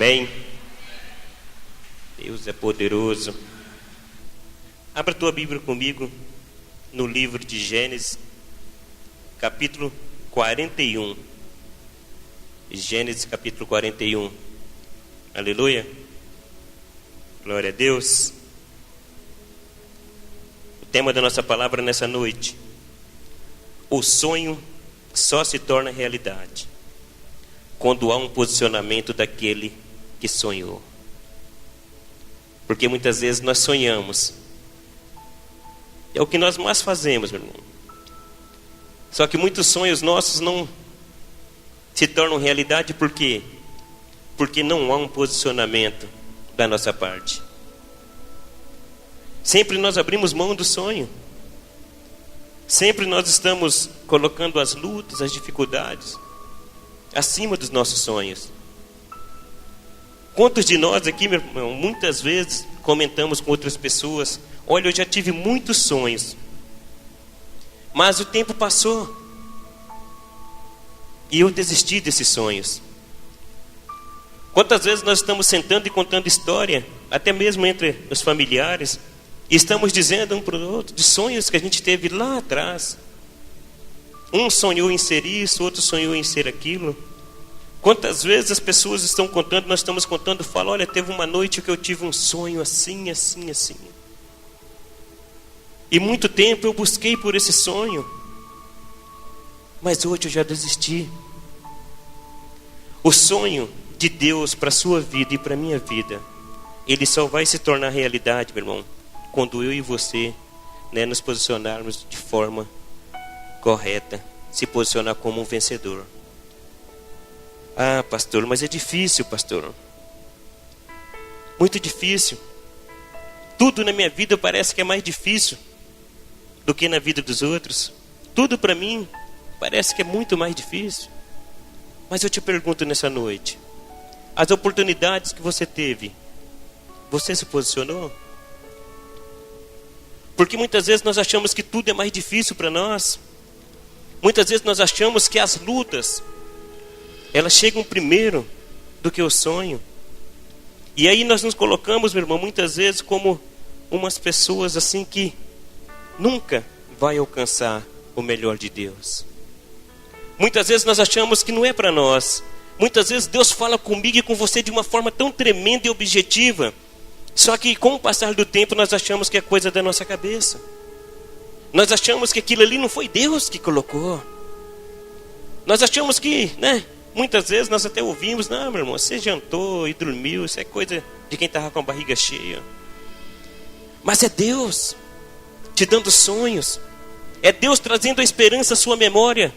Amém? Deus é poderoso. Abra tua Bíblia comigo no livro de Gênesis, capítulo 41. Gênesis, capítulo 41. Aleluia. Glória a Deus. O tema da nossa palavra nessa noite: o sonho só se torna realidade quando há um posicionamento daquele que sonhou. Porque muitas vezes nós sonhamos. É o que nós mais fazemos, meu irmão. Só que muitos sonhos nossos não se tornam realidade. Por quê? Porque não há um posicionamento da nossa parte. Sempre nós abrimos mão do sonho. Sempre nós estamos colocando as lutas, as dificuldades acima dos nossos sonhos. Quantos de nós aqui, meu irmão, muitas vezes comentamos com outras pessoas: olha, eu já tive muitos sonhos, mas o tempo passou e eu desisti desses sonhos. Quantas vezes nós estamos sentando e contando história, até mesmo entre os familiares, e estamos dizendo um para o outro de sonhos que a gente teve lá atrás. Um sonhou em ser isso, outro sonhou em ser aquilo. Quantas vezes as pessoas estão contando, nós estamos contando, falam: olha, teve uma noite que eu tive um sonho assim, assim, assim. E muito tempo eu busquei por esse sonho, mas hoje eu já desisti. O sonho de Deus para a sua vida e para a minha vida, ele só vai se tornar realidade, meu irmão, quando eu e você, nos posicionarmos de forma correta, se posicionar como um vencedor. Ah, pastor, mas é difícil, pastor. Muito difícil. Tudo na minha vida parece que é mais difícil do que na vida dos outros. Tudo para mim parece que é muito mais difícil. Mas eu te pergunto nessa noite: as oportunidades que você teve, você se posicionou? Porque muitas vezes nós achamos que tudo é mais difícil para nós. Muitas vezes nós achamos que as lutas, elas chegam primeiro do que o sonho. E aí nós nos colocamos, meu irmão, muitas vezes como umas pessoas assim que nunca vai alcançar o melhor de Deus. Muitas vezes nós achamos que não é para nós. Muitas vezes Deus fala comigo e com você de uma forma tão tremenda e objetiva. Só que com o passar do tempo nós achamos que é coisa da nossa cabeça. Nós achamos que aquilo ali não foi Deus que colocou. Nós achamos que, muitas vezes nós até ouvimos: não, meu irmão, você jantou e dormiu, isso é coisa de quem estava com a barriga cheia. Mas é Deus te dando sonhos. É Deus trazendo a esperança à sua memória,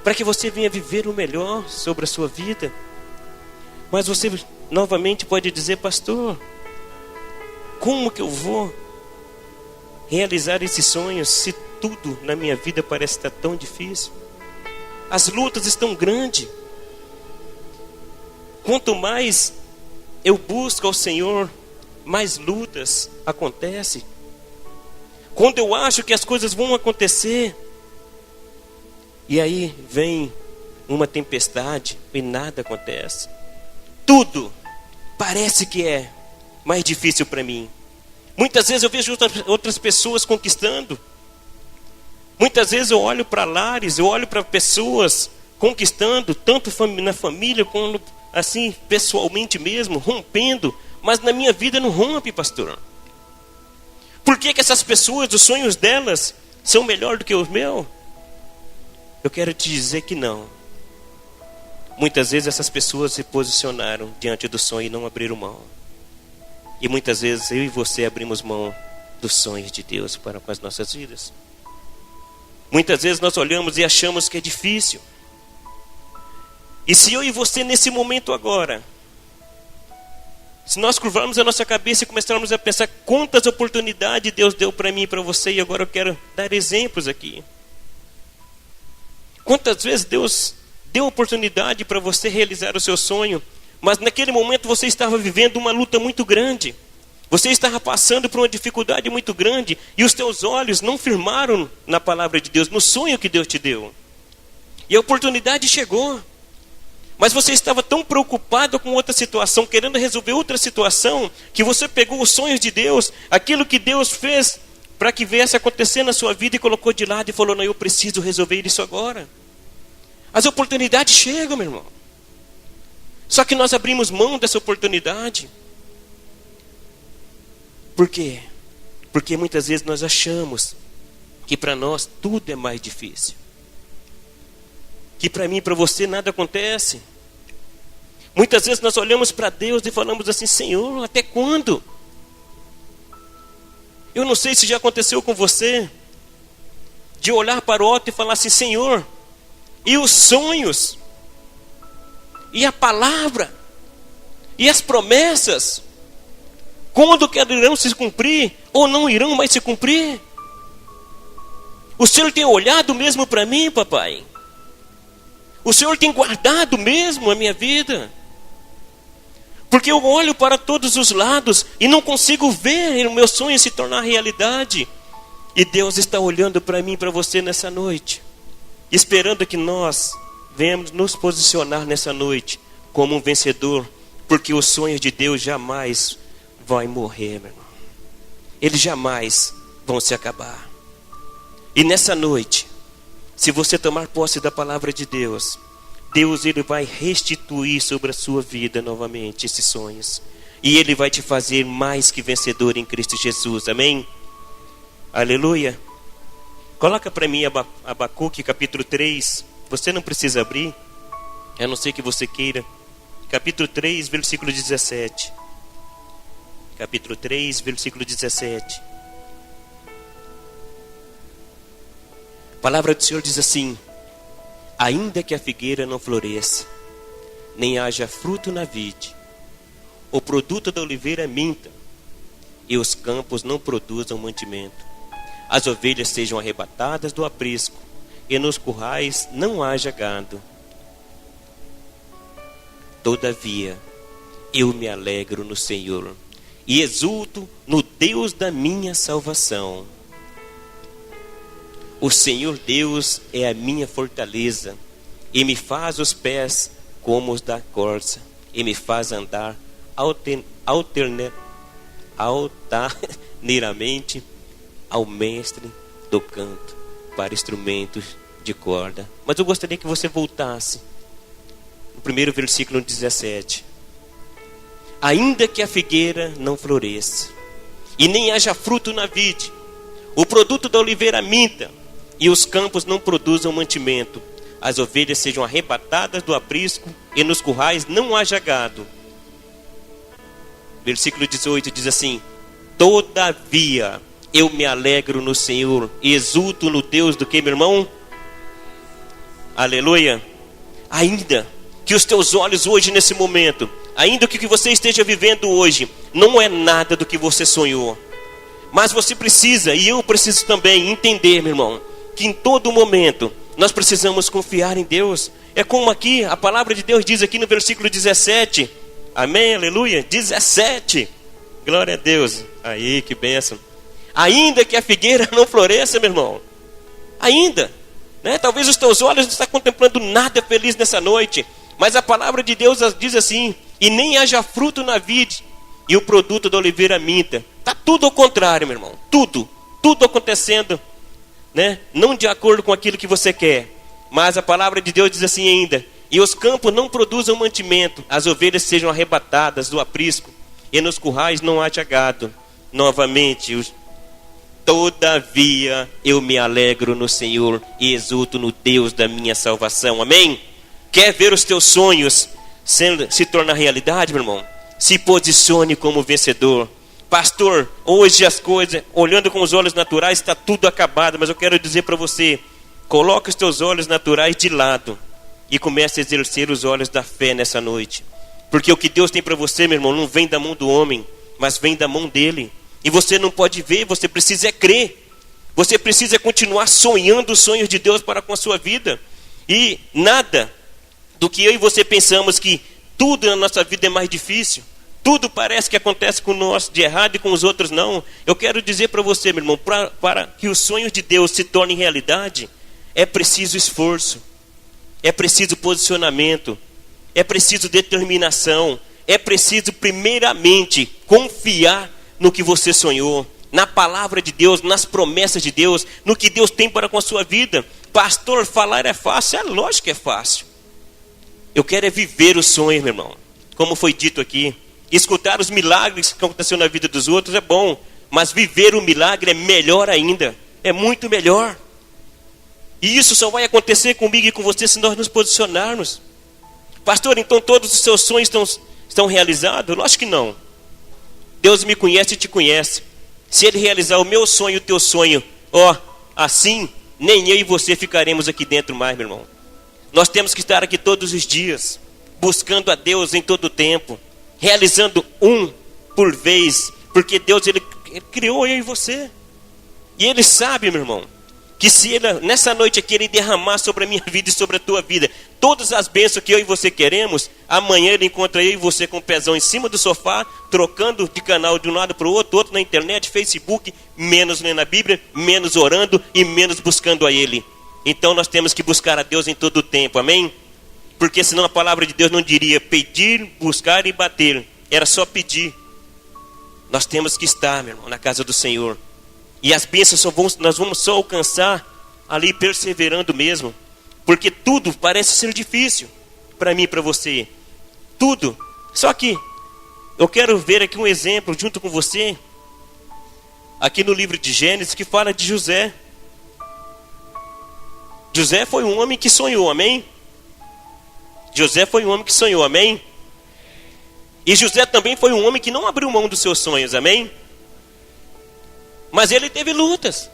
para que você venha viver o melhor sobre a sua vida. Mas você novamente pode dizer: pastor, como que eu vou realizar esses sonhos se tudo na minha vida parece estar tão difícil? As lutas estão grandes. Quanto mais eu busco ao Senhor, mais lutas acontecem. Quando eu acho que as coisas vão acontecer, e aí vem uma tempestade e nada acontece. Tudo parece que é mais difícil para mim. Muitas vezes eu vejo outras pessoas conquistando. Muitas vezes eu olho para lares, eu olho para pessoas conquistando, tanto na família como assim pessoalmente mesmo, rompendo. Mas na minha vida não rompe, pastor. Por que essas pessoas, os sonhos delas são melhor do que os meus? Eu quero te dizer que não. Muitas vezes essas pessoas se posicionaram diante do sonho e não abriram mão. E muitas vezes eu e você abrimos mão dos sonhos de Deus para com as nossas vidas. Muitas vezes nós olhamos e achamos que é difícil. E se eu e você nesse momento agora, se nós curvarmos a nossa cabeça e começarmos a pensar quantas oportunidades Deus deu para mim e para você, e agora eu quero dar exemplos aqui. Quantas vezes Deus deu oportunidade para você realizar o seu sonho, mas naquele momento você estava vivendo uma luta muito grande. Você estava passando por uma dificuldade muito grande e os teus olhos não firmaram na palavra de Deus, no sonho que Deus te deu. E a oportunidade chegou. Mas você estava tão preocupado com outra situação, querendo resolver outra situação, que você pegou os sonhos de Deus, aquilo que Deus fez para que viesse acontecer na sua vida, e colocou de lado e falou: não, eu preciso resolver isso agora. As oportunidades chegam, meu irmão. Só que nós abrimos mão dessa oportunidade. Por quê? Porque muitas vezes nós achamos que para nós tudo é mais difícil. Que para mim e para você nada acontece. Muitas vezes nós olhamos para Deus e falamos assim: Senhor, até quando? Eu não sei se já aconteceu com você, de olhar para o alto e falar assim: Senhor, e os sonhos, e a palavra, e as promessas, quando que irão se cumprir, ou não irão mais se cumprir? O Senhor tem olhado mesmo para mim, papai? O Senhor tem guardado mesmo a minha vida? Porque eu olho para todos os lados e não consigo ver o meu sonho se tornar realidade. E Deus está olhando para mim e para você nessa noite, esperando que nós venhamos nos posicionar nessa noite como um vencedor. Porque os sonhos de Deus jamais vão morrer, meu irmão. Eles jamais vão se acabar. E nessa noite, se você tomar posse da palavra de Deus, Deus ele vai restituir sobre a sua vida novamente esses sonhos. E Ele vai te fazer mais que vencedor em Cristo Jesus. Amém? Aleluia. Coloca para mim Abacuque capítulo 3. Você não precisa abrir, a não ser que você queira. Capítulo 3, versículo 17. Capítulo 3, versículo 17. A palavra do Senhor diz assim: ainda que a figueira não floresça, nem haja fruto na vide, o produto da oliveira minta, e os campos não produzam mantimento, as ovelhas sejam arrebatadas do aprisco, e nos currais não haja gado. Todavia, eu me alegro no Senhor, e exulto no Deus da minha salvação. O Senhor Deus é a minha fortaleza, e me faz os pés como os da corça, e me faz andar altaneiramente ao mestre do canto, para instrumentos de corda. Mas eu gostaria que você voltasse no primeiro versículo 17. Ainda que a figueira não floresça, e nem haja fruto na vide, o produto da oliveira minta, e os campos não produzam mantimento, as ovelhas sejam arrebatadas do aprisco, e nos currais não haja gado. Versículo 18 diz assim: todavia eu me alegro no Senhor, e exulto no Deus do que, meu irmão? Aleluia. Ainda que os teus olhos hoje nesse momento, ainda que o que você esteja vivendo hoje não é nada do que você sonhou, mas você precisa, e eu preciso também entender, meu irmão, que em todo momento nós precisamos confiar em Deus. É como aqui a palavra de Deus diz aqui no versículo 17. Amém, aleluia, 17. Glória a Deus. Aí, que bênção. Ainda que a figueira não floresça, meu irmão, ainda, né? Talvez os teus olhos não estão contemplando nada feliz nessa noite, mas a palavra de Deus diz assim: e nem haja fruto na vide, e o produto da oliveira minta. Está tudo ao contrário, meu irmão. Tudo acontecendo, né? Não de acordo com aquilo que você quer. Mas a palavra de Deus diz assim ainda: e os campos não produzam mantimento, as ovelhas sejam arrebatadas do aprisco, e nos currais não haja gado. Novamente, todavia eu me alegro no Senhor, e exulto no Deus da minha salvação. Amém? Quer ver os teus sonhos se tornar realidade, meu irmão? Se posicione como vencedor. Pastor, hoje as coisas, olhando com os olhos naturais, está tudo acabado. Mas eu quero dizer para você: coloque os teus olhos naturais de lado e comece a exercer os olhos da fé nessa noite. Porque o que Deus tem para você, meu irmão, não vem da mão do homem, mas vem da mão dele. E você não pode ver, você precisa crer. Você precisa continuar sonhando os sonhos de Deus para com a sua vida. E nada do que eu e você pensamos que tudo na nossa vida é mais difícil, tudo parece que acontece com nós de errado e com os outros não. Eu quero dizer para você, meu irmão, para que os sonhos de Deus se tornem realidade, é preciso esforço, é preciso posicionamento, é preciso determinação, é preciso primeiramente confiar no que você sonhou, na palavra de Deus, nas promessas de Deus, no que Deus tem para com a sua vida. Pastor, falar é fácil? É lógico que é fácil. Eu quero é viver o sonho, meu irmão. Como foi dito aqui, escutar os milagres que aconteceram na vida dos outros é bom, mas viver o milagre é melhor ainda, é muito melhor. E isso só vai acontecer comigo e com você se nós nos posicionarmos. Pastor, então todos os seus sonhos estão realizados? Lógico que não. Deus me conhece e te conhece. Se Ele realizar o meu sonho e o teu sonho, assim, nem eu e você ficaremos aqui dentro mais, meu irmão. Nós temos que estar aqui todos os dias, buscando a Deus em todo o tempo, realizando um por vez, porque Deus ele criou eu e você. E Ele sabe, meu irmão, que se Ele, nessa noite aqui, Ele derramar sobre a minha vida e sobre a tua vida todas as bênçãos que eu e você queremos, amanhã Ele encontra eu e você com o pezão em cima do sofá, trocando de canal de um lado para o outro na internet, Facebook, menos lendo a Bíblia, menos orando e menos buscando a Ele. Então nós temos que buscar a Deus em todo o tempo, amém? Porque senão a palavra de Deus não diria pedir, buscar e bater, era só pedir. Nós temos que estar, meu irmão, na casa do Senhor. E as bênçãos nós vamos só alcançar ali perseverando mesmo. Porque tudo parece ser difícil para mim e para você. Tudo. Só que eu quero ver aqui um exemplo junto com você. Aqui no livro de Gênesis que fala de José. José foi um homem que sonhou, amém? José foi um homem que sonhou, amém? E José também foi um homem que não abriu mão dos seus sonhos, amém? Mas ele teve lutas.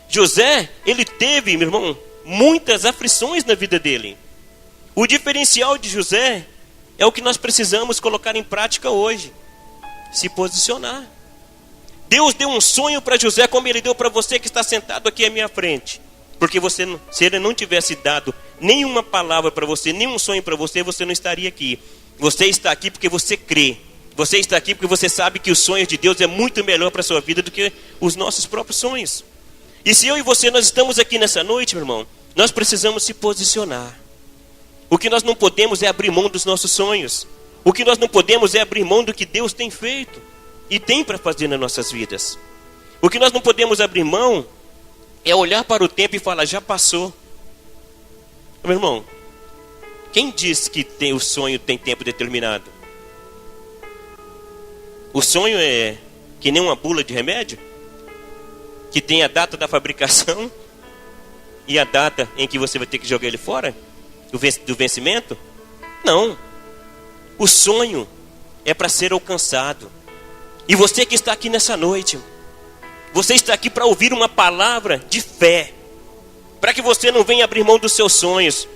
José, ele teve, meu irmão, muitas aflições na vida dele. O diferencial de José é o que nós precisamos colocar em prática hoje. Se posicionar. Deus deu um sonho para José como Ele deu para você que está sentado aqui à minha frente. Porque se Ele não tivesse dado nenhuma palavra para você, nenhum sonho para você, você não estaria aqui. Você está aqui porque você crê. Você está aqui porque você sabe que os sonhos de Deus é muito melhor para a sua vida do que os nossos próprios sonhos. E se eu e você, nós estamos aqui nessa noite, meu irmão, nós precisamos se posicionar. O que nós não podemos é abrir mão dos nossos sonhos. O que nós não podemos é abrir mão do que Deus tem feito e tem para fazer nas nossas vidas. O que nós não podemos abrir mão é olhar para o tempo e falar, já passou. Meu irmão, quem diz que o sonho tem tempo determinado? O sonho é que nem uma bula de remédio, que tem a data da fabricação e a data em que você vai ter que jogar ele fora, do vencimento? Não. O sonho é para ser alcançado. E você que está aqui nessa noite, você está aqui para ouvir uma palavra de fé, para que você não venha abrir mão dos seus sonhos,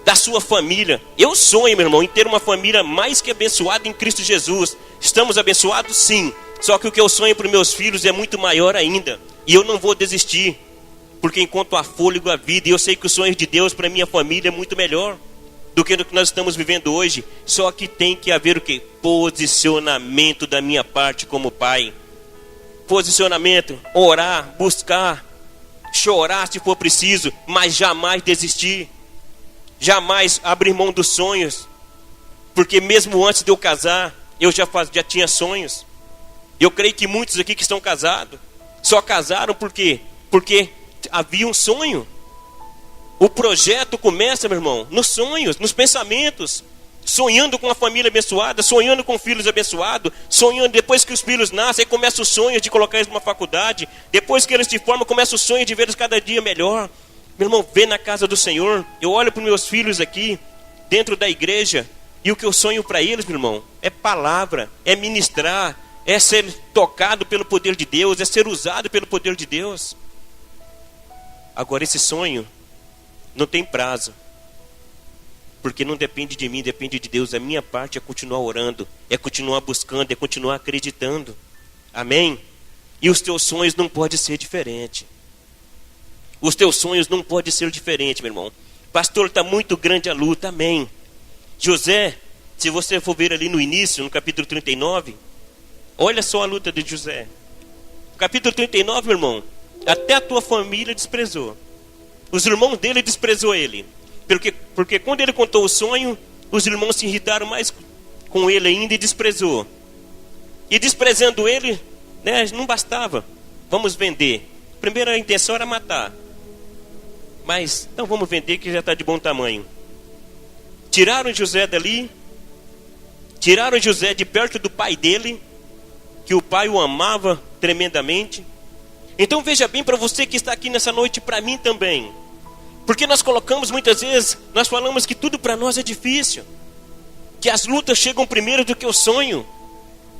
da sua família. Eu sonho, meu irmão, em ter uma família mais que abençoada em Cristo Jesus. Estamos abençoados, sim. Só que o que eu sonho para os meus filhos é muito maior ainda. E eu não vou desistir, porque enquanto há fôlego a vida, e eu sei que os sonhos de Deus para minha família é muito melhor do que nós estamos vivendo hoje. Só que tem que haver o quê? Posicionamento da minha parte como pai. Posicionamento, orar, buscar, chorar se for preciso, mas jamais desistir. Jamais abrir mão dos sonhos. Porque mesmo antes de eu casar, eu já tinha sonhos. Eu creio que muitos aqui que estão casados só casaram por quê? Porque havia um sonho. O projeto começa, meu irmão, nos sonhos, nos pensamentos. Sonhando com uma família abençoada, sonhando com filhos abençoados, sonhando depois que os filhos nascem, aí começa o sonho de colocar eles numa faculdade. Depois que eles se formam, começa o sonho de vê-los cada dia melhor. Meu irmão, vê na casa do Senhor. Eu olho para os meus filhos aqui, dentro da igreja, e o que eu sonho para eles, meu irmão, é palavra, é ministrar, é ser tocado pelo poder de Deus, é ser usado pelo poder de Deus. Agora esse sonho não tem prazo, porque não depende de mim, depende de Deus. A minha parte é continuar orando, é continuar buscando, é continuar acreditando. Amém? E os teus sonhos não podem ser diferentes. Os teus sonhos não podem ser diferentes, meu irmão. Pastor, está muito grande a luta, amém. José, se você for ver ali no início, no capítulo 39, olha só a luta de José. Capítulo 39, meu irmão, até a tua família desprezou. Os irmãos dele desprezou ele. Porque quando ele contou o sonho, os irmãos se irritaram mais com ele ainda e desprezou. E desprezando ele, né, não bastava. Vamos vender. A primeira intenção era matar. Mas, então vamos vender que já está de bom tamanho. Tiraram José dali. Tiraram José de perto do pai dele, que o pai o amava tremendamente. Então veja bem, para você que está aqui nessa noite, para mim também. Porque nós colocamos muitas vezes, nós falamos que tudo para nós é difícil. Que as lutas chegam primeiro do que o sonho.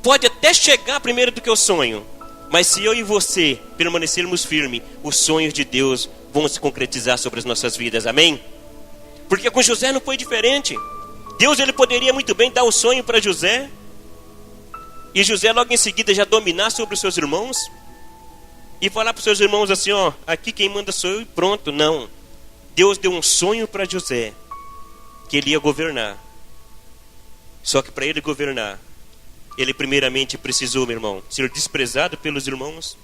Pode até chegar primeiro do que o sonho. Mas se eu e você permanecermos firmes, os sonhos de Deus vão se concretizar sobre as nossas vidas, amém? Porque com José não foi diferente. Deus, ele poderia muito bem dar o sonho para José, e José logo em seguida já dominar sobre os seus irmãos, e falar para os seus irmãos assim, ó, aqui quem manda sou eu e pronto. Não, Deus deu um sonho para José, que ele ia governar. Só que para ele governar, ele primeiramente precisou, meu irmão, ser desprezado pelos irmãos.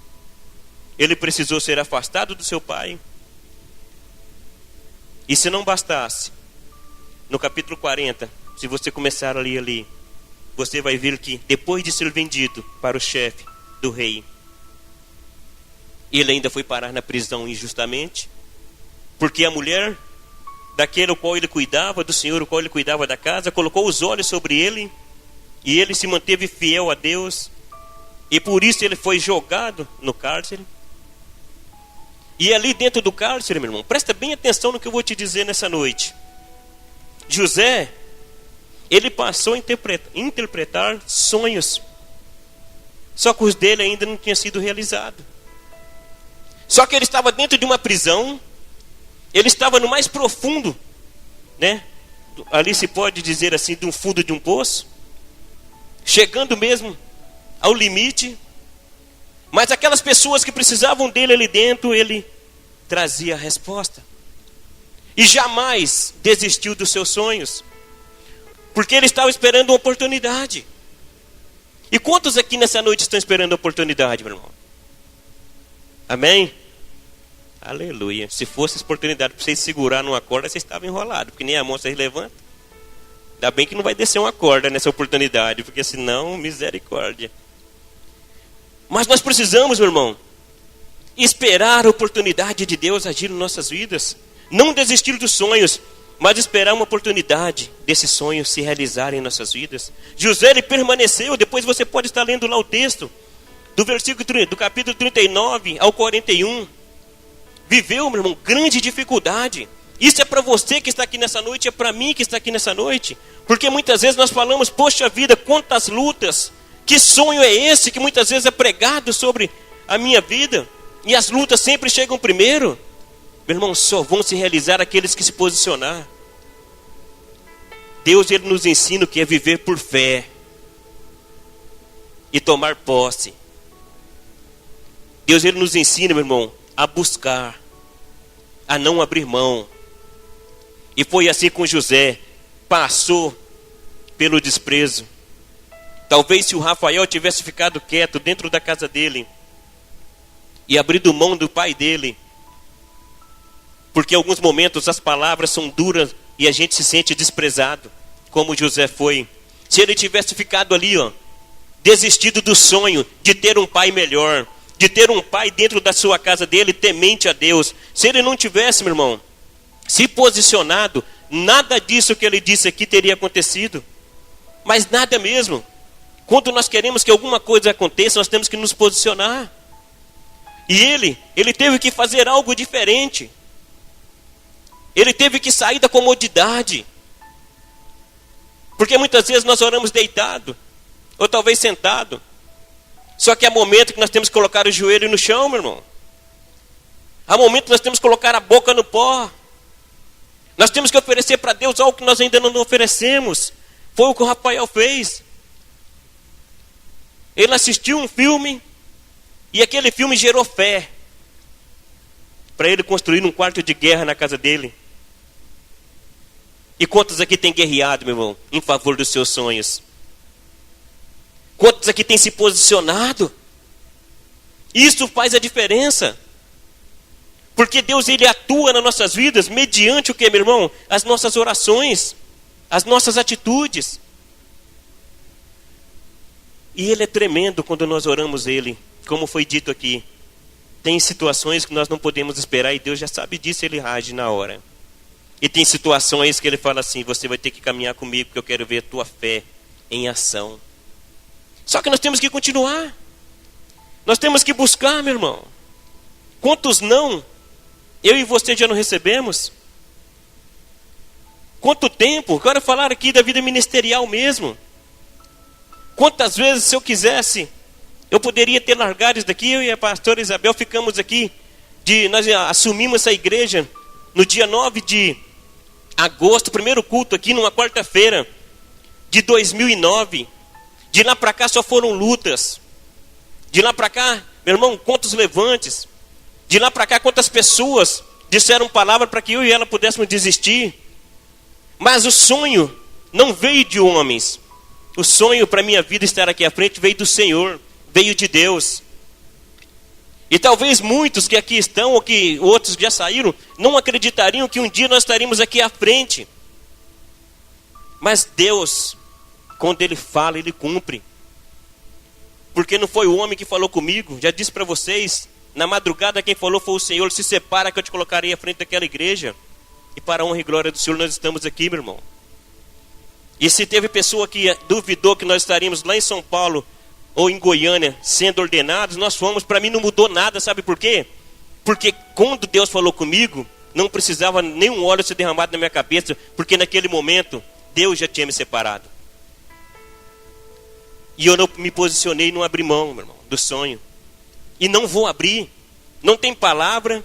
Ele precisou ser afastado do seu pai. E se não bastasse, no capítulo 40, se você começar a ler ali, você vai ver que depois de ser vendido para o chefe do rei, ele ainda foi parar na prisão injustamente, porque a mulher daquele o qual ele cuidava, do senhor o qual ele cuidava da casa, colocou os olhos sobre ele, e ele se manteve fiel a Deus, e por isso ele foi jogado no cárcere. E ali dentro do cárcere, meu irmão, presta bem atenção no que eu vou te dizer nessa noite. José, ele passou a interpretar sonhos, só que os dele ainda não tinham sido realizados. Só que ele estava dentro de uma prisão, ele estava no mais profundo, né? Ali se pode dizer assim, de um fundo de um poço, chegando mesmo ao limite. Mas aquelas pessoas que precisavam dele ali dentro, ele trazia a resposta. E jamais desistiu dos seus sonhos, porque ele estava esperando uma oportunidade. E quantos aqui nessa noite estão esperando a oportunidade, meu irmão? Amém? Aleluia. Se fosse oportunidade para vocês segurar numa corda, vocês estavam enrolados, porque nem a mão vocês levantam. Ainda bem que não vai descer uma corda nessa oportunidade, porque senão, misericórdia. Mas nós precisamos, meu irmão, esperar a oportunidade de Deus agir em nossas vidas. Não desistir dos sonhos, mas esperar uma oportunidade desses sonhos se realizarem em nossas vidas. José, ele permaneceu. Depois você pode estar lendo lá o texto do capítulo 39 ao 41. Viveu, meu irmão, grande dificuldade. Isso é para você que está aqui nessa noite, é para mim que está aqui nessa noite. Porque muitas vezes nós falamos, poxa vida, quantas lutas. Que sonho é esse que muitas vezes é pregado sobre a minha vida? E as lutas sempre chegam primeiro. Meu irmão, só vão se realizar aqueles que se posicionar. Deus, ele nos ensina o que é viver por fé e tomar posse. Deus, ele nos ensina, meu irmão, a buscar, a não abrir mão. E foi assim com José, passou pelo desprezo. Talvez se o Rafael tivesse ficado quieto dentro da casa dele e abrido mão do pai dele, porque em alguns momentos as palavras são duras e a gente se sente desprezado, como José foi. Se ele tivesse ficado ali, ó, desistido do sonho de ter um pai melhor, de ter um pai dentro da sua casa dele, temente a Deus. Se ele não tivesse, meu irmão, se posicionado, nada disso que ele disse aqui teria acontecido. Mas nada mesmo. Quando nós queremos que alguma coisa aconteça, nós temos que nos posicionar. E ele teve que fazer algo diferente. Ele teve que sair da comodidade. Porque muitas vezes nós oramos deitado, ou talvez sentado. Só que há momento que nós temos que colocar o joelho no chão, meu irmão. Há momento que nós temos que colocar a boca no pó. Nós temos que oferecer para Deus algo que nós ainda não oferecemos. Foi o que o Rafael fez. Ele assistiu um filme e aquele filme gerou fé para ele construir um quarto de guerra na casa dele. E quantos aqui têm guerreado, meu irmão, em favor dos seus sonhos? Quantos aqui têm se posicionado? Isso faz a diferença. Porque Deus, ele atua nas nossas vidas mediante o que, meu irmão? As nossas orações. as nossas atitudes. E Ele é tremendo quando nós oramos Ele, como foi dito aqui. Tem situações que nós não podemos esperar e Deus já sabe disso, Ele age na hora. E tem situações que Ele fala assim, você vai ter que caminhar comigo porque eu quero ver a tua fé em ação. Só que nós temos que continuar. Nós temos que buscar, meu irmão. Quantos não eu e você já não recebemos? Quanto tempo? Eu quero falar aqui da vida ministerial mesmo. Quantas vezes, se eu quisesse, eu poderia ter largado isso daqui. Eu e a pastora Isabel ficamos aqui. Nós assumimos essa igreja no dia 9 de agosto, primeiro culto aqui, numa quarta-feira de 2009. De lá para cá só foram lutas. De lá para cá, meu irmão, quantos levantes. De lá para cá, quantas pessoas disseram palavra para que eu e ela pudéssemos desistir. Mas o sonho não veio de homens. O sonho para a minha vida estar aqui à frente veio do Senhor, veio de Deus. E talvez muitos que aqui estão, ou que outros que já saíram, não acreditariam que um dia nós estaríamos aqui à frente. Mas Deus, quando Ele fala, Ele cumpre. Porque não foi o homem que falou comigo, já disse para vocês, na madrugada quem falou foi o Senhor, se separa que eu te colocarei à frente daquela igreja. E para a honra e glória do Senhor nós estamos aqui, meu irmão. E se teve pessoa que duvidou que nós estaríamos lá em São Paulo ou em Goiânia sendo ordenados, nós fomos. Para mim não mudou nada, sabe por quê? Porque quando Deus falou comigo, não precisava nenhum óleo ser derramado na minha cabeça, porque naquele momento Deus já tinha me separado. E eu não me posicionei, não abri mão, meu irmão, do sonho. E não vou abrir. Não tem palavra,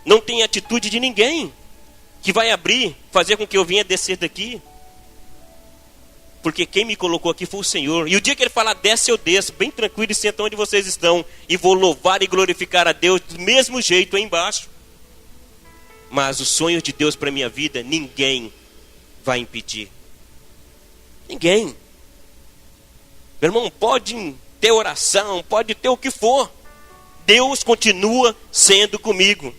não tem atitude de ninguém que vai abrir, fazer com que eu venha descer daqui. Porque quem me colocou aqui foi o Senhor. E o dia que Ele falar, desce, eu desço, bem tranquilo, e sento onde vocês estão. E vou louvar e glorificar a Deus do mesmo jeito aí embaixo. Mas o sonho de Deus para a minha vida, ninguém vai impedir. Ninguém. Meu irmão, pode ter oração, pode ter o que for. Deus continua sendo comigo.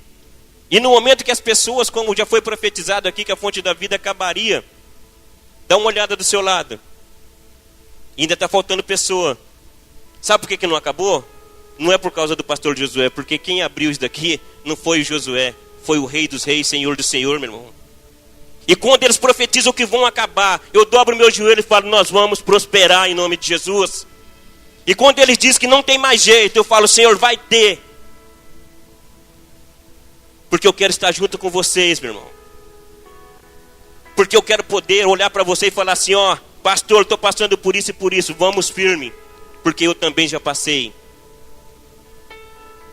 E no momento que as pessoas, como já foi profetizado aqui, que a fonte da vida acabaria, dá uma olhada do seu lado. Ainda está faltando pessoa. Sabe por que não acabou? Não é por causa do pastor Josué, porque quem abriu isso daqui não foi o Josué, foi o Rei dos Reis, Senhor do Senhor, meu irmão. E quando eles profetizam que vão acabar, eu dobro meu joelho e falo, nós vamos prosperar em nome de Jesus. E quando eles dizem que não tem mais jeito, eu falo, Senhor, vai ter. Porque eu quero estar junto com vocês, meu irmão. Porque eu quero poder olhar para você e falar assim, ó, pastor, estou passando por isso e por isso, vamos firme, porque eu também já passei.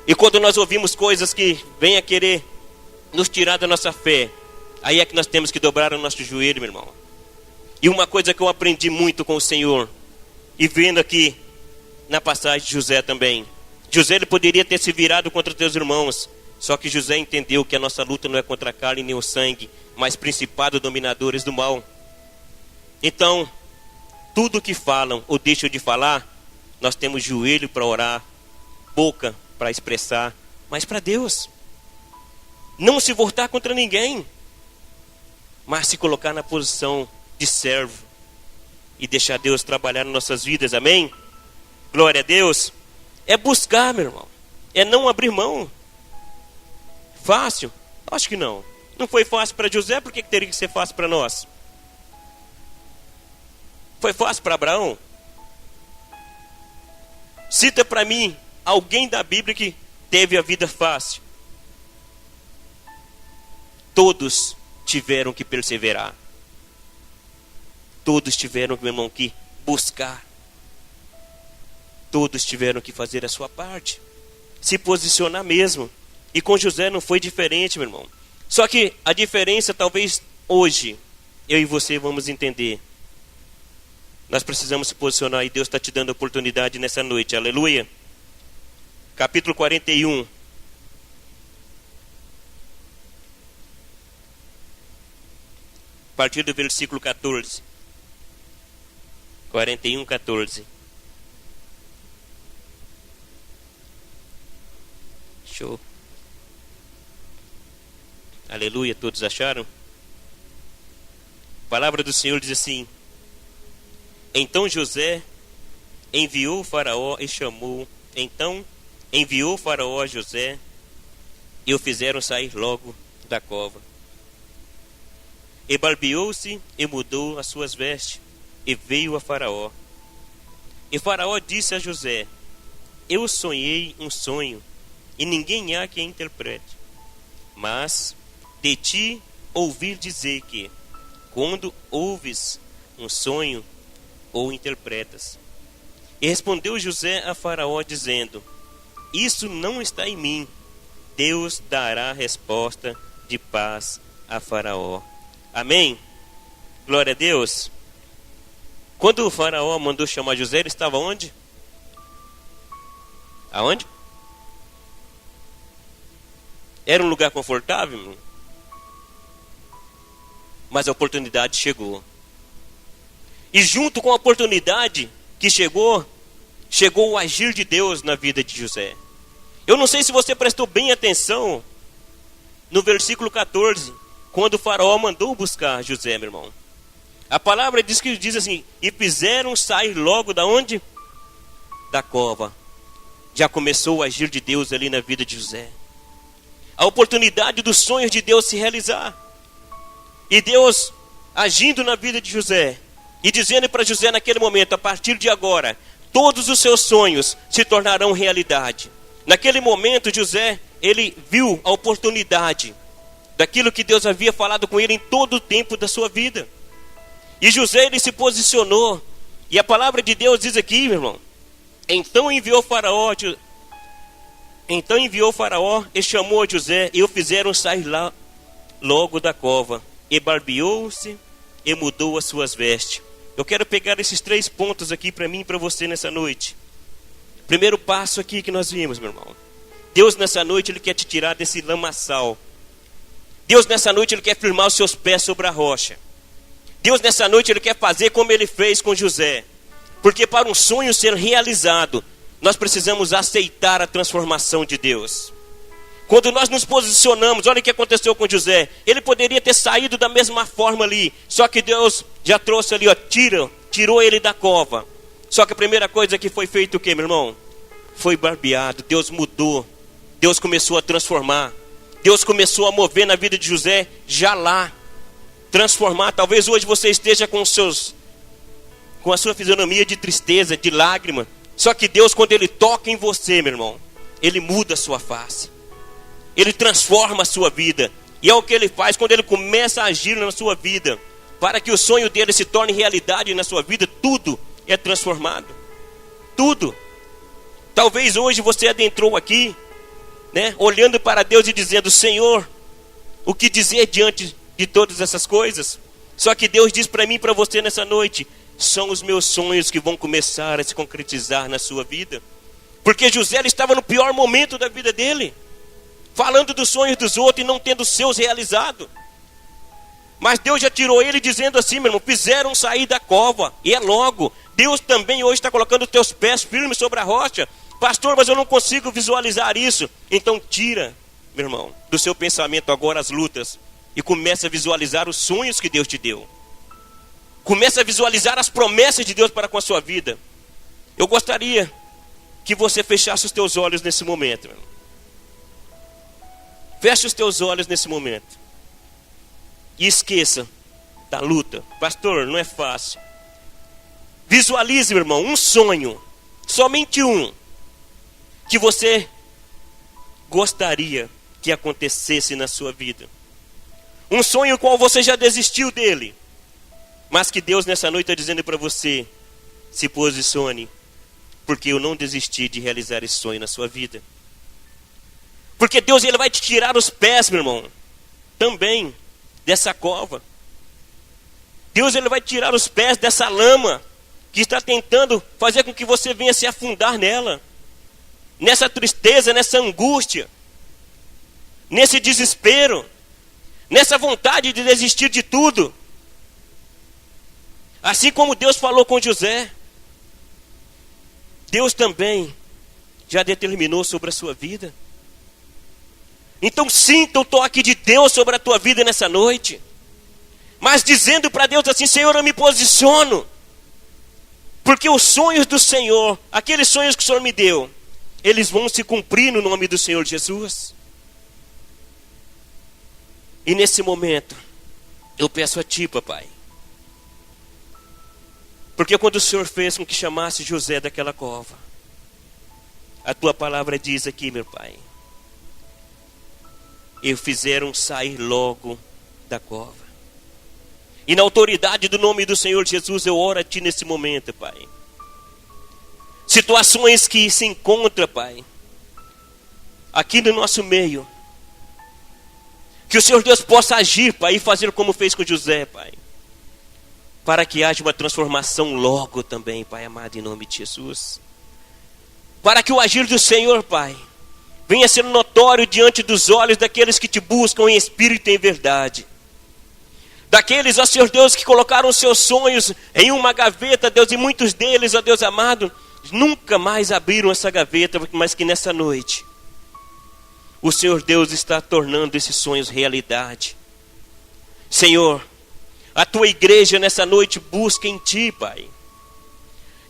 E quando nós ouvimos coisas que vêm a querer nos tirar da nossa fé, aí é que nós temos que dobrar o nosso joelho, meu irmão. E uma coisa que eu aprendi muito com o Senhor, e vendo aqui na passagem de José também. José, ele poderia ter se virado contra os teus irmãos, só que José entendeu que a nossa luta não é contra a carne nem o sangue, mas principados dominadores do mal. Então, tudo que falam ou deixam de falar, nós temos joelho para orar, boca para expressar, mas para Deus. Não se voltar contra ninguém, mas se colocar na posição de servo e deixar Deus trabalhar nas nossas vidas, amém? Glória a Deus. É buscar, meu irmão, é não abrir mão. Fácil? Acho que não. Não foi fácil para José, por que teria que ser fácil para nós? Foi fácil para Abraão? Cita para mim alguém da Bíblia que teve a vida fácil. Todos tiveram que perseverar. Todos tiveram, meu irmão, que buscar. Todos tiveram que fazer a sua parte. Se posicionar mesmo. E com José não foi diferente, meu irmão. Só que a diferença, talvez hoje, eu e você vamos entender. Nós precisamos se posicionar e Deus está te dando a oportunidade nessa noite. Aleluia. Capítulo 41. A partir do versículo 14. 41, 14. Show. Aleluia, todos acharam? palavra do Senhor diz assim: então José enviou o faraó e chamou. Então enviou o faraó a José e o fizeram sair logo da cova. E barbeou-se e mudou as suas vestes e veio a Faraó. E Faraó disse a José: eu sonhei um sonho e ninguém há que interprete. Mas de ti ouvi dizer que, quando ouves um sonho, ou interpretas. E respondeu José a Faraó dizendo: isso não está em mim. Deus dará resposta de paz a Faraó. Amém? Glória a Deus. Quando o Faraó mandou chamar José, ele estava onde? Aonde? Era um lugar confortável, irmão? Mas a oportunidade chegou. E junto com a oportunidade que chegou, chegou o agir de Deus na vida de José. Eu não sei se você prestou bem atenção no versículo 14, quando o faraó mandou buscar José, meu irmão. A palavra diz assim: e fizeram sair logo da onde? Da cova. Já começou o agir de Deus ali na vida de José. A oportunidade dos sonhos de Deus se realizar. E Deus agindo na vida de José e dizendo para José naquele momento: a partir de agora, todos os seus sonhos se tornarão realidade. Naquele momento, José, ele viu a oportunidade daquilo que Deus havia falado com ele em todo o tempo da sua vida. E José, ele se posicionou. E a palavra de Deus diz aqui, meu irmão: então enviou Faraó e chamou a José e o fizeram sair lá logo da cova. E barbeou-se e mudou as suas vestes. Eu quero pegar esses 3 pontos aqui para mim e para você nessa noite. Primeiro passo aqui que nós vimos, meu irmão. Deus nessa noite, ele quer te tirar desse lamaçal. Deus nessa noite, ele quer firmar os seus pés sobre a rocha. Deus nessa noite, ele quer fazer como ele fez com José. Porque para um sonho ser realizado, nós precisamos aceitar a transformação de Deus. Quando nós nos posicionamos, olha o que aconteceu com José. Ele poderia ter saído da mesma forma ali. Só que Deus já trouxe ali, ó, tirou ele da cova. Só que a primeira coisa que foi feito o quê, meu irmão? Foi barbeado. Deus mudou. Deus começou a transformar. Deus começou a mover na vida de José já lá. Transformar. Talvez hoje você esteja com a sua fisionomia de tristeza, de lágrima. Só que Deus, quando ele toca em você, meu irmão, ele muda a sua face. Ele transforma a sua vida. E é o que ele faz quando ele começa a agir na sua vida. Para que o sonho dele se torne realidade na sua vida, tudo é transformado. Tudo. Talvez hoje você adentrou aqui, né, olhando para Deus e dizendo: Senhor, o que dizer diante de todas essas coisas? Só que Deus diz para mim e para você nessa noite: são os meus sonhos que vão começar a se concretizar na sua vida. Porque José, ele estava no pior momento da vida dele, falando dos sonhos dos outros e não tendo os seus realizados. Mas Deus já tirou ele dizendo assim, meu irmão: fizeram sair da cova. E é logo. Deus também hoje está colocando os teus pés firmes sobre a rocha. Pastor, mas eu não consigo visualizar isso. Então tira, meu irmão, do seu pensamento agora as lutas e começa a visualizar os sonhos que Deus te deu. Começa a visualizar as promessas de Deus para com a sua vida. Eu gostaria que você fechasse os teus olhos nesse momento, meu irmão. Feche os teus olhos nesse momento. E esqueça da luta. Pastor, não é fácil. Visualize, meu irmão, um sonho. Somente um. Que você gostaria que acontecesse na sua vida. Um sonho qual você já desistiu dele. Mas que Deus nessa noite está dizendo para você: se posicione. Porque eu não desisti de realizar esse sonho na sua vida. Porque Deus, ele vai te tirar os pés, meu irmão, também dessa cova. Deus, ele vai tirar os pés dessa lama que está tentando fazer com que você venha se afundar nela. Nessa tristeza, nessa angústia, nesse desespero, nessa vontade de desistir de tudo. Assim como Deus falou com José, Deus também já determinou sobre a sua vida. Então sinta o toque de Deus sobre a tua vida nessa noite. mas dizendo para Deus assim: Senhor, eu me posiciono, porque os sonhos do Senhor, aqueles sonhos que o Senhor me deu, eles vão se cumprir no nome do Senhor Jesus. E nesse momento, eu peço a Ti, papai, porque quando o Senhor fez com que chamasse José daquela cova, a Tua palavra diz aqui, meu Pai, e o fizeram sair logo da cova. E na autoridade do nome do Senhor Jesus, eu oro a Ti nesse momento, Pai. Situações que se encontram, Pai, aqui no nosso meio, que o Senhor Deus possa agir, Pai, e fazer como fez com José, Pai, para que haja uma transformação logo também, Pai amado, em nome de Jesus. Para que o agir do Senhor, Pai, venha ser notório diante dos olhos daqueles que Te buscam em espírito e em verdade. Daqueles, ó Senhor Deus, que colocaram os seus sonhos em uma gaveta, Deus, e muitos deles, ó Deus amado, nunca mais abriram essa gaveta, mas que nessa noite o Senhor Deus está tornando esses sonhos realidade. Senhor, a Tua igreja nessa noite busca em Ti, Pai.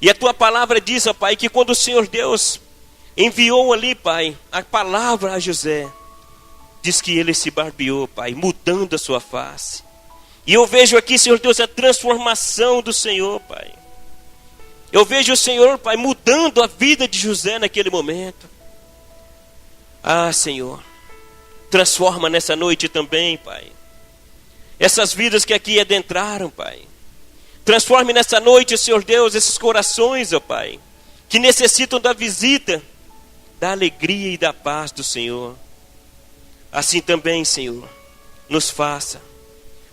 E a Tua palavra diz, ó Pai, que quando o Senhor Deus enviou ali, Pai, a palavra a José, diz que ele se barbeou, Pai, mudando a sua face. E eu vejo aqui, Senhor Deus, a transformação do Senhor, Pai. Eu vejo o Senhor, Pai, mudando a vida de José naquele momento. Ah, Senhor, transforma nessa noite também, Pai, essas vidas que aqui adentraram, Pai. Transforme nessa noite, Senhor Deus, esses corações, ó Pai, que necessitam da visita, da alegria e da paz do Senhor. Assim também, Senhor, nos faça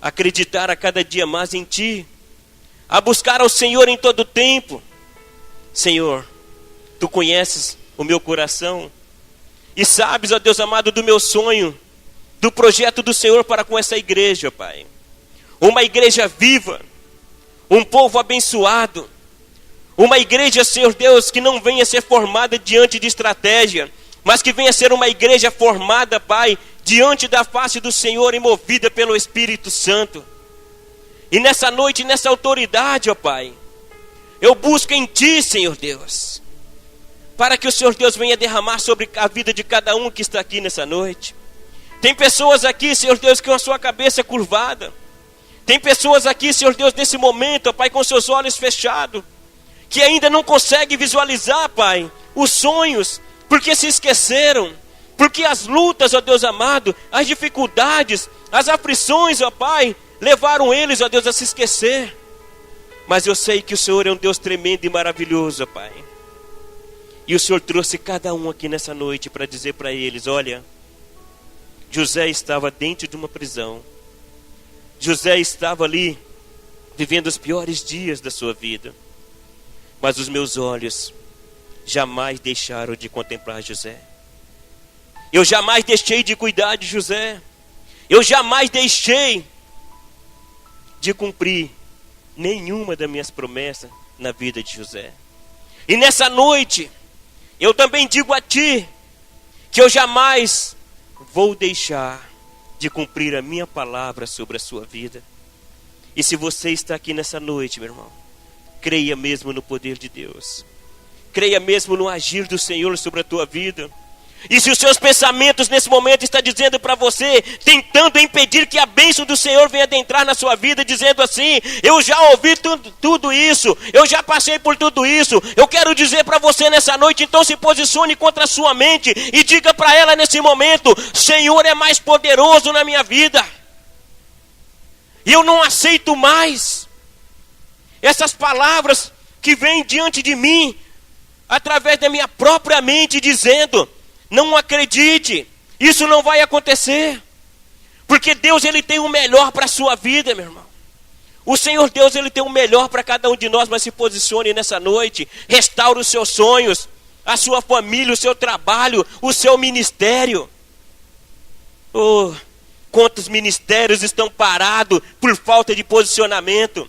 acreditar a cada dia mais em Ti, a buscar ao Senhor em todo tempo. Senhor, Tu conheces o meu coração e sabes, ó Deus amado, do meu sonho, do projeto do Senhor para com essa igreja, Pai. Uma igreja viva, um povo abençoado, uma igreja, Senhor Deus, que não venha ser formada diante de estratégia, mas que venha ser uma igreja formada, Pai, diante da face do Senhor e movida pelo Espírito Santo. E nessa noite, nessa autoridade, ó Pai, eu busco em Ti, Senhor Deus, para que o Senhor Deus venha derramar sobre a vida de cada um que está aqui nessa noite. Tem pessoas aqui, Senhor Deus, com a sua cabeça curvada. Tem pessoas aqui, Senhor Deus, nesse momento, ó Pai, com seus olhos fechados, que ainda não conseguem visualizar, Pai, os sonhos, porque se esqueceram, porque as lutas, ó Deus amado, as dificuldades, as aflições, ó Pai, levaram eles, ó Deus, a se esquecer. Mas eu sei que o Senhor é um Deus tremendo e maravilhoso, ó Pai. E o Senhor trouxe cada um aqui nessa noite para dizer para eles: olha, José estava dentro de uma prisão. José estava ali, vivendo os piores dias da sua vida. Mas os meus olhos jamais deixaram de contemplar José. Eu jamais deixei de cuidar de José. Eu jamais deixei de cumprir nenhuma das minhas promessas na vida de José. E nessa noite, eu também digo a Ti, que eu jamais vou deixar de cumprir a minha palavra sobre a sua vida. E se você está aqui nessa noite, meu irmão, creia mesmo no poder de Deus. Creia mesmo no agir do Senhor sobre a tua vida. E se os seus pensamentos nesse momento estão dizendo para você, tentando impedir que a bênção do Senhor venha adentrar na sua vida, dizendo assim: eu já ouvi tudo isso, eu já passei por tudo isso, eu quero dizer para você nessa noite, então se posicione contra a sua mente e diga para ela nesse momento: Senhor é mais poderoso na minha vida. E eu não aceito mais essas palavras que vêm diante de mim, através da minha própria mente, dizendo: não acredite, isso não vai acontecer. Porque Deus, Ele tem o melhor para a sua vida, meu irmão. O Senhor Deus, Ele tem o melhor para cada um de nós, mas se posicione nessa noite, restaure os seus sonhos, a sua família, o seu trabalho, o seu ministério. Oh, quantos ministérios estão parados por falta de posicionamento.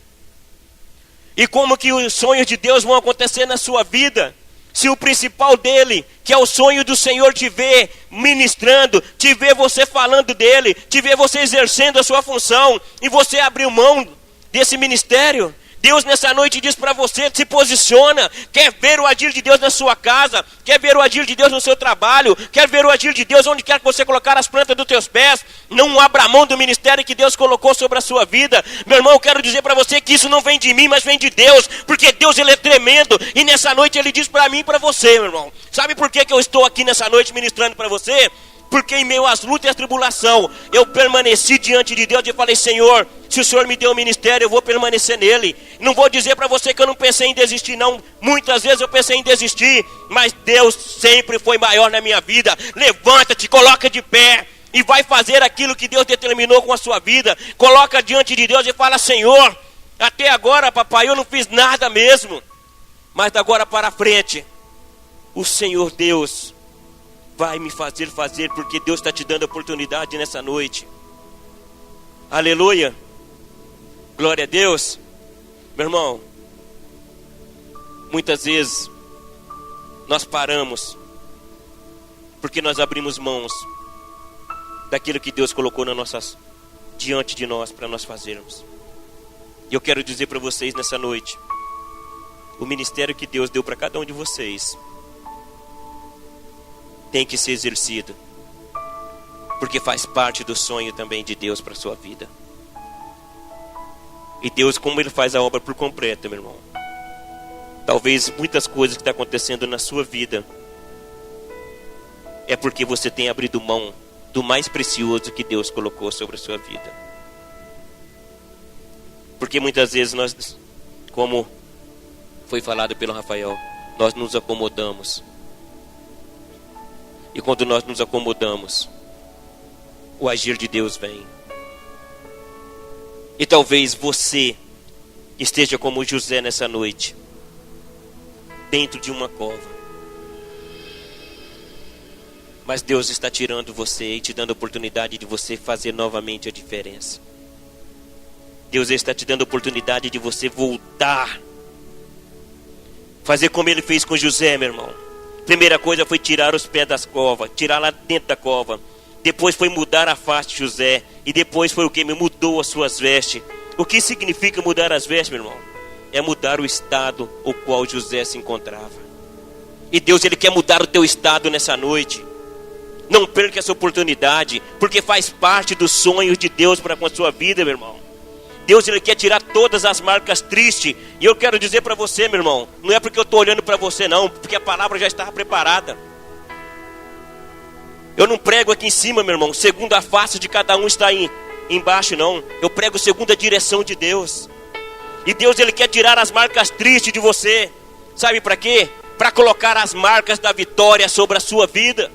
E como que os sonhos de Deus vão acontecer na sua vida, se o principal dele, que que é o sonho do Senhor te ver ministrando, te ver você falando dele, te ver você exercendo a sua função, e você abriu mão desse ministério. Deus nessa noite diz para você, se posiciona, quer ver o agir de Deus na sua casa, quer ver o agir de Deus no seu trabalho, quer ver o agir de Deus onde quer que você colocar as plantas dos teus pés, não abra mão do ministério que Deus colocou sobre a sua vida. Meu irmão, eu quero dizer para você que isso não vem de mim, mas vem de Deus, porque Deus ele é tremendo, e nessa noite ele diz para mim e para você, meu irmão. Sabe por que eu estou aqui nessa noite ministrando para você? Porque em meio às lutas e às tribulações, eu permaneci diante de Deus e falei, Senhor, se o Senhor me deu o ministério, eu vou permanecer nele. Não vou dizer para você que eu não pensei em desistir, não. Muitas vezes eu pensei em desistir, mas Deus sempre foi maior na minha vida. Levanta-te, coloca de pé e vai fazer aquilo que Deus determinou com a sua vida. Coloca diante de Deus e fala, Senhor, até agora, papai, eu não fiz nada mesmo. Mas da agora para frente, o Senhor Deus vai me fazer, porque Deus está te dando a oportunidade nessa noite. Aleluia. Glória a Deus. Meu irmão, muitas vezes nós paramos porque nós abrimos mãos daquilo que Deus colocou diante de nós para nós fazermos. E eu quero dizer para vocês nessa noite, o ministério que Deus deu para cada um de vocês tem que ser exercido, porque faz parte do sonho também de Deus para a sua vida. E Deus, como Ele faz a obra por completo, meu irmão, talvez muitas coisas que estão acontecendo na sua vida é porque você tem abrido mão do mais precioso que Deus colocou sobre a sua vida. Porque muitas vezes nós, como foi falado pelo Rafael, nós nos acomodamos. E quando nós nos acomodamos, o agir de Deus vem. E talvez você esteja como José nessa noite, dentro de uma cova. Mas Deus está tirando você e te dando a oportunidade de você fazer novamente a diferença. Deus está te dando a oportunidade de você voltar, fazer como Ele fez com José, meu irmão. Primeira coisa foi tirar os pés das covas, tirar lá dentro da cova. Depois foi mudar a face de José. E depois foi o que? Mudou as suas vestes. O que significa mudar as vestes, meu irmão? É mudar o estado o qual José se encontrava. E Deus, Ele quer mudar o teu estado nessa noite. Não perca essa oportunidade, porque faz parte dos sonhos de Deus para com a sua vida, meu irmão. Deus, Ele quer tirar todas as marcas tristes. E eu quero dizer para você, meu irmão, não é porque eu estou olhando para você não, porque a palavra já estava preparada. Eu não prego aqui em cima, meu irmão, segundo a face de cada um está embaixo, não. Eu prego segundo a direção de Deus. E Deus, Ele quer tirar as marcas tristes de você. Sabe para quê? Para colocar as marcas da vitória sobre a sua vida.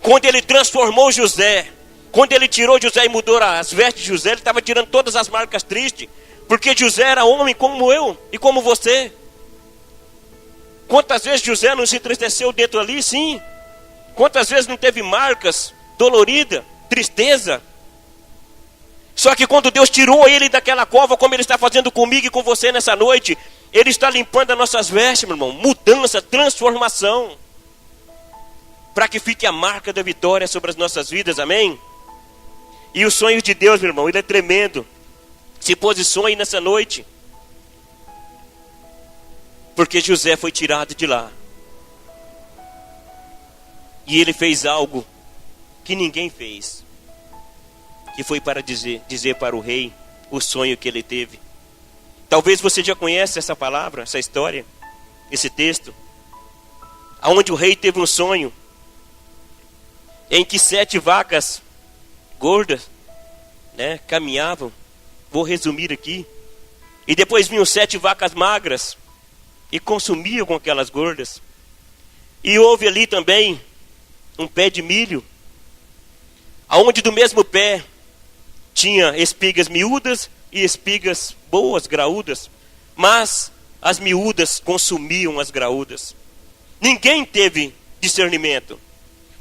Quando Ele transformou José, quando Ele tirou José e mudou as vestes de José, Ele estava tirando todas as marcas tristes. Porque José era homem como eu e como você. Quantas vezes José não se entristeceu dentro ali? Sim. Quantas vezes não teve marcas, dolorida, tristeza? Só que quando Deus tirou ele daquela cova, como Ele está fazendo comigo e com você nessa noite, Ele está limpando as nossas vestes, meu irmão. Mudança, transformação. Para que fique a marca da vitória sobre as nossas vidas, amém? E o sonho de Deus, meu irmão, ele é tremendo. Se posicione nessa noite. Porque José foi tirado de lá. E ele fez algo que ninguém fez. Que foi para dizer para o rei o sonho que ele teve. Talvez você já conhece essa palavra, essa história, esse texto. Onde o rei teve um sonho em que 7 vacas gordas, caminhavam. Vou resumir aqui. E depois vinham 7 vacas magras e consumiam com aquelas gordas. E houve ali também um pé de milho, aonde do mesmo pé tinha espigas miúdas e espigas boas, graúdas, mas as miúdas consumiam as graúdas. Ninguém teve discernimento,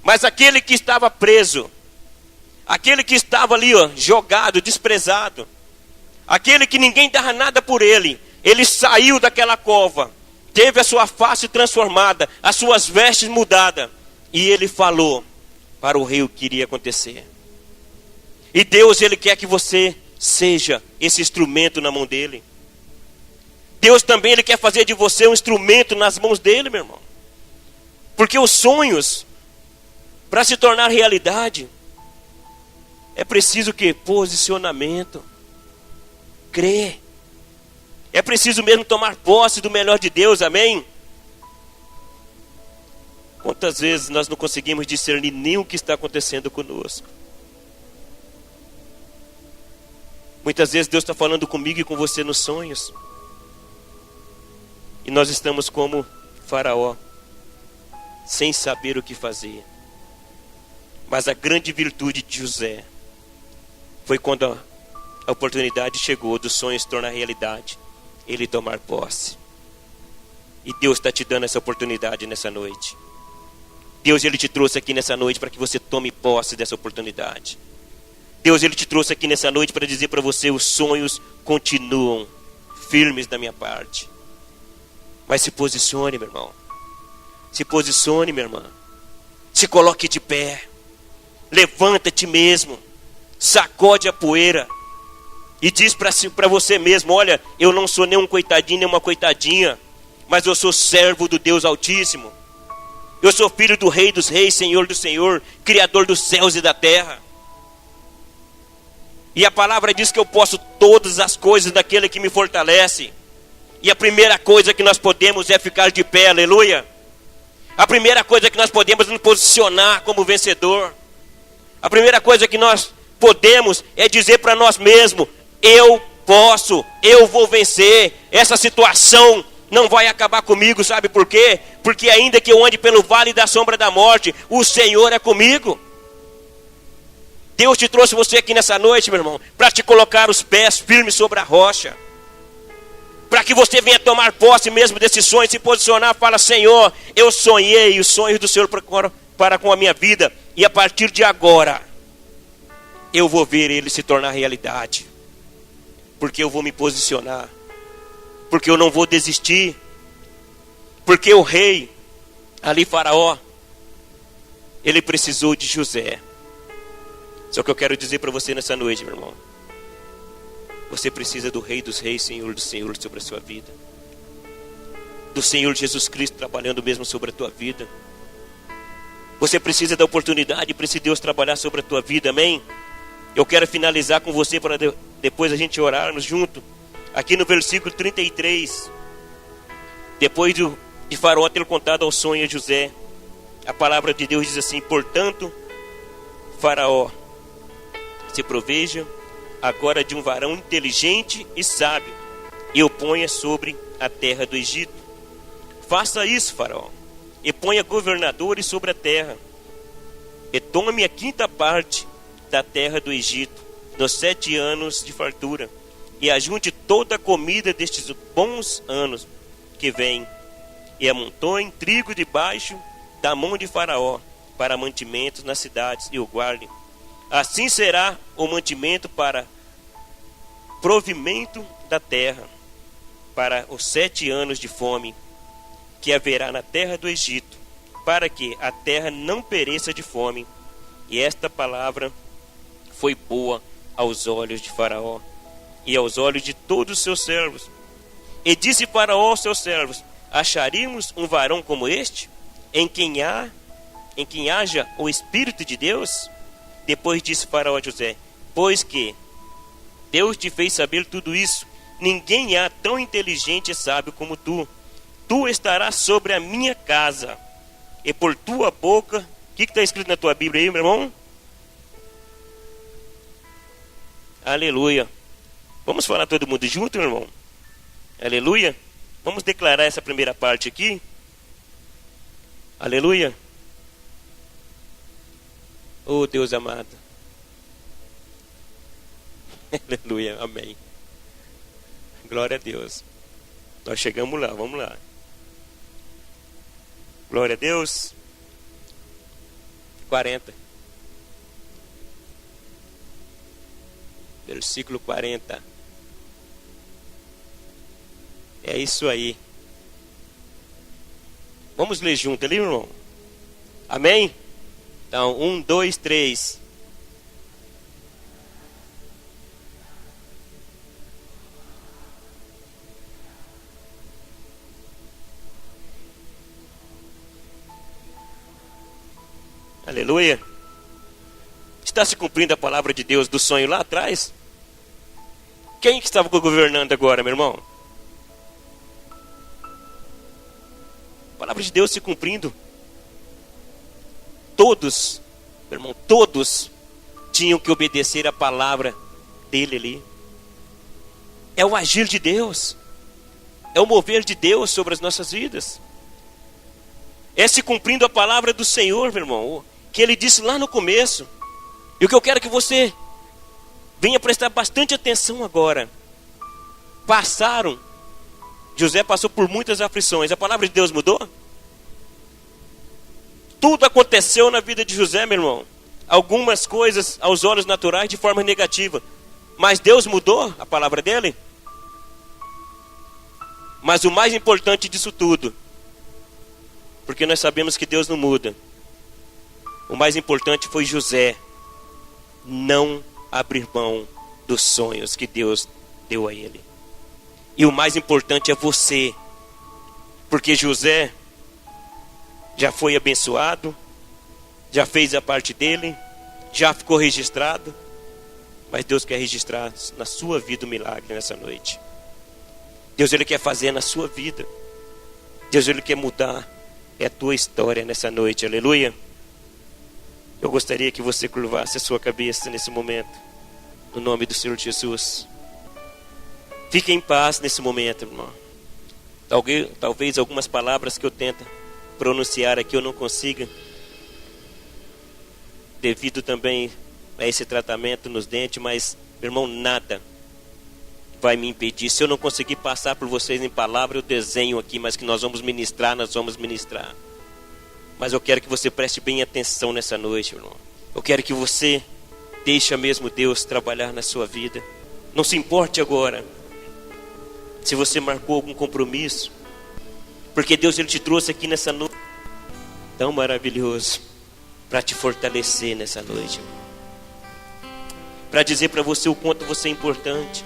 mas aquele que estava preso, aquele que estava ali, jogado, desprezado, aquele que ninguém dava nada por ele, ele saiu daquela cova, teve a sua face transformada, as suas vestes mudadas. E ele falou para o rei o que iria acontecer. E Deus, ele quer que você seja esse instrumento na mão dele. Deus também, ele quer fazer de você um instrumento nas mãos dele, meu irmão. Porque os sonhos, para se tornar realidade, é preciso que posicionamento, crer. É preciso mesmo tomar posse do melhor de Deus, amém? Quantas vezes nós não conseguimos discernir nem o que está acontecendo conosco? Muitas vezes Deus está falando comigo e com você nos sonhos. E nós estamos como Faraó, sem saber o que fazer. Mas a grande virtude de José foi quando a oportunidade chegou do sonho se tornar realidade, ele tomar posse. E Deus está te dando essa oportunidade nessa noite. Deus, ele te trouxe aqui nessa noite para que você tome posse dessa oportunidade. Deus, ele te trouxe aqui nessa noite para dizer para você: os sonhos continuam firmes da minha parte. Mas se posicione, meu irmão. Se posicione, minha irmã. Se coloque de pé. Levanta-te mesmo. Sacode a poeira. E diz para você mesmo: olha, eu não sou nem um coitadinho, nem uma coitadinha, mas eu sou servo do Deus Altíssimo. Eu sou filho do Rei dos Reis, Senhor do Senhor, Criador dos céus e da terra. E a palavra diz que eu posso todas as coisas daquele que me fortalece. E a primeira coisa que nós podemos é ficar de pé, aleluia. A primeira coisa que nós podemos é nos posicionar como vencedor. A primeira coisa que nós podemos é dizer para nós mesmos: eu posso, eu vou vencer, essa situação não vai acabar comigo. Sabe por quê? Porque ainda que eu ande pelo vale da sombra da morte, o Senhor é comigo. Deus te trouxe você aqui nessa noite, meu irmão, para te colocar os pés firmes sobre a rocha, para que você venha tomar posse mesmo desse sonho, se posicionar. Fala: Senhor, eu sonhei os sonhos do Senhor para com a minha vida, e a partir de agora eu vou ver ele se tornar realidade, porque eu vou me posicionar, porque eu não vou desistir, porque o rei ali, Faraó, ele precisou de José. Só que eu quero dizer para você nessa noite, meu irmão, você precisa do Rei dos Reis, Senhor dos Senhores sobre a sua vida, do Senhor Jesus Cristo trabalhando mesmo sobre a tua vida. Você precisa da oportunidade para esse Deus trabalhar sobre a tua vida, amém? Eu quero finalizar com você para depois a gente orarmos junto. Aqui no versículo 33, depois de Faraó ter contado ao sonho a José, a palavra de Deus diz assim: portanto, Faraó se proveja agora de um varão inteligente e sábio, e o ponha sobre a terra do Egito. Faça isso, Faraó, e ponha governadores sobre a terra, e tome a quinta parte da terra do Egito nos 7 anos de fartura, e ajunte toda a comida destes bons anos que vêm, e amontoe trigo debaixo da mão de Faraó para mantimentos nas cidades, e o guarde. Assim será o mantimento para provimento da terra, para os 7 anos de fome que haverá na terra do Egito, para que a terra não pereça de fome. E esta palavra foi boa aos olhos de Faraó e aos olhos de todos os seus servos. E disse Faraó aos seus servos: acharíamos um varão como este, em quem haja o Espírito de Deus? Depois disse Faraó a José: pois que Deus te fez saber tudo isso, ninguém há tão inteligente e sábio como tu. Tu estarás sobre a minha casa, e por tua boca... O que está escrito na tua Bíblia aí, meu irmão? Aleluia. Vamos falar todo mundo junto, meu irmão? Aleluia. Vamos declarar essa primeira parte aqui. Aleluia. Oh, Deus amado. Aleluia, amém. Glória a Deus. Nós chegamos lá, vamos lá. Glória a Deus. 40. Versículo 40. É isso aí. Vamos ler junto ali, irmão? Amém? Então, 1, 2, 3. Aleluia. Está se cumprindo a palavra de Deus do sonho lá atrás? Quem que estava governando agora, meu irmão? A palavra de Deus se cumprindo. Todos, meu irmão, todos tinham que obedecer a palavra dele ali. É o agir de Deus. É o mover de Deus sobre as nossas vidas. É se cumprindo a palavra do Senhor, meu irmão, que ele disse lá no começo. E o que eu quero é que você venha prestar bastante atenção agora. José passou por muitas aflições. A palavra de Deus mudou? Tudo aconteceu na vida de José, meu irmão. Algumas coisas aos olhos naturais de forma negativa. Mas Deus mudou a palavra dele? Mas o mais importante disso tudo, porque nós sabemos que Deus não muda, o mais importante foi José não abrir mão dos sonhos que Deus deu a ele. E o mais importante é você, porque José já foi abençoado, já fez a parte dele, já ficou registrado, mas Deus quer registrar na sua vida o milagre nessa noite. Deus, ele quer fazer na sua vida. Deus, ele quer mudar a tua história nessa noite, aleluia. Eu gostaria que você curvasse a sua cabeça nesse momento, no nome do Senhor Jesus. Fique em paz nesse momento, irmão. Talvez algumas palavras que eu tento pronunciar aqui eu não consiga, devido também a esse tratamento nos dentes, mas, meu irmão, nada vai me impedir. Se eu não conseguir passar por vocês em palavra, eu desenho aqui, mas que nós vamos ministrar. Mas eu quero que você preste bem atenção nessa noite, irmão. Eu quero que você deixe mesmo Deus trabalhar na sua vida. Não se importe agora se você marcou algum compromisso, porque Deus, ele te trouxe aqui nessa noite tão maravilhoso para te fortalecer nessa noite, para dizer para você o quanto você é importante.